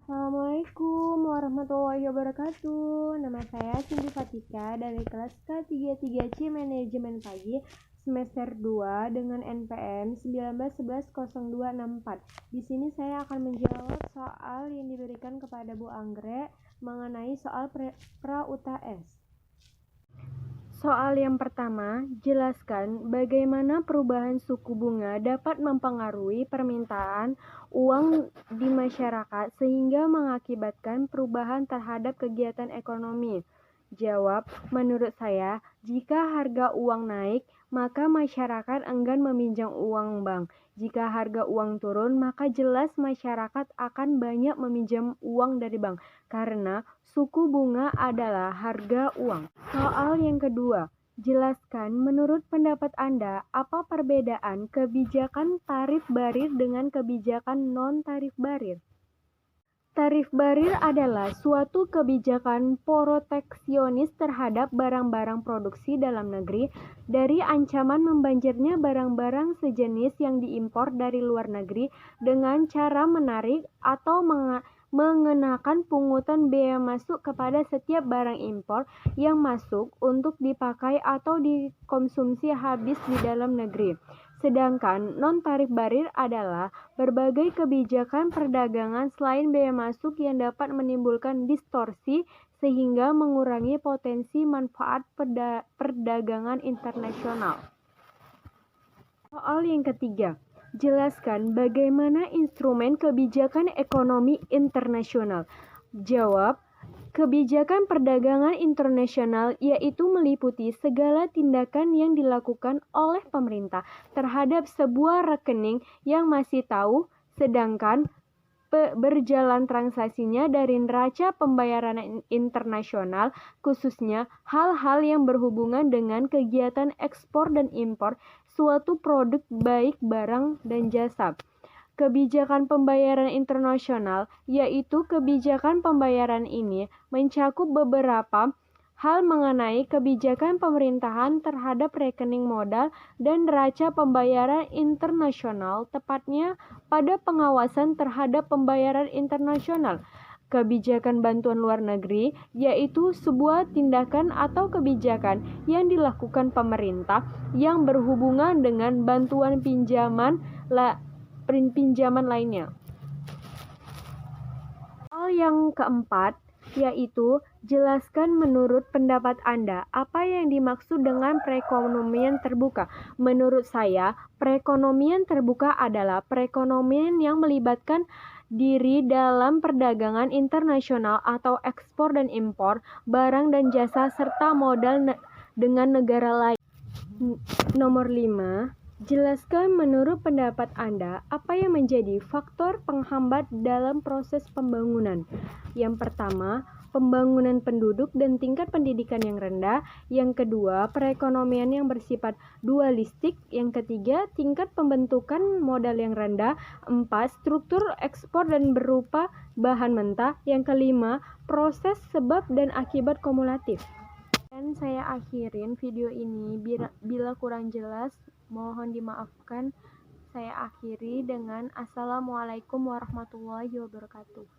Assalamualaikum warahmatullahi wabarakatuh. Nama saya Cindy Fatika dari kelas K33C Manajemen Pagi semester 2 dengan NPM 19110264. Di sini saya akan menjawab soal yang diberikan kepada Bu Anggrek mengenai soal pra-UTS. Soal yang pertama, jelaskan bagaimana perubahan suku bunga dapat mempengaruhi permintaan uang di masyarakat sehingga mengakibatkan perubahan terhadap kegiatan ekonomi. Jawab, menurut saya, jika harga uang naik, maka masyarakat enggan meminjam uang bank. Jika harga uang turun, maka jelas masyarakat akan banyak meminjam uang dari bank, karena suku bunga adalah harga uang. Soal yang kedua, jelaskan menurut pendapat Anda, apa perbedaan kebijakan tarif barir dengan kebijakan non-tarif barir? Tarif barir adalah suatu kebijakan proteksionis terhadap barang-barang produksi dalam negeri dari ancaman membanjirnya barang-barang sejenis yang diimpor dari luar negeri dengan cara menarik atau mengenakan pungutan bea masuk kepada setiap barang impor yang masuk untuk dipakai atau dikonsumsi habis di dalam negeri. Sedangkan non-tarif barir adalah berbagai kebijakan perdagangan selain bea masuk yang dapat menimbulkan distorsi sehingga mengurangi potensi manfaat perdagangan internasional. Soal yang ketiga, jelaskan bagaimana instrumen kebijakan ekonomi internasional. Jawab, kebijakan perdagangan internasional yaitu meliputi segala tindakan yang dilakukan oleh pemerintah terhadap sebuah rekening yang masih tahu, sedangkan berjalan transaksinya dari neraca pembayaran internasional, khususnya hal-hal yang berhubungan dengan kegiatan ekspor dan impor suatu produk baik barang dan jasa. Kebijakan pembayaran internasional, yaitu kebijakan pembayaran ini mencakup beberapa hal mengenai kebijakan pemerintahan terhadap rekening modal dan neraca pembayaran internasional, tepatnya pada pengawasan terhadap pembayaran internasional. Kebijakan bantuan luar negeri, yaitu sebuah tindakan atau kebijakan yang dilakukan pemerintah yang berhubungan dengan bantuan pinjaman lainnya. Hal yang keempat, yaitu jelaskan menurut pendapat Anda apa yang dimaksud dengan perekonomian terbuka. Menurut saya, perekonomian terbuka adalah perekonomian yang melibatkan diri dalam perdagangan internasional atau ekspor dan impor barang dan jasa serta modal dengan negara lain. Nomor 5. Jelaskan menurut pendapat Anda apa yang menjadi faktor penghambat dalam proses pembangunan. Yang pertama, pembangunan penduduk dan tingkat pendidikan yang rendah. Yang kedua, perekonomian yang bersifat dualistik. Yang ketiga, tingkat pembentukan modal yang rendah. 4. Struktur ekspor dan berupa bahan mentah. Yang kelima, proses sebab dan akibat kumulatif. Dan saya akhirin video ini, bila kurang jelas mohon dimaafkan. Saya akhiri dengan Assalamualaikum warahmatullahi wabarakatuh.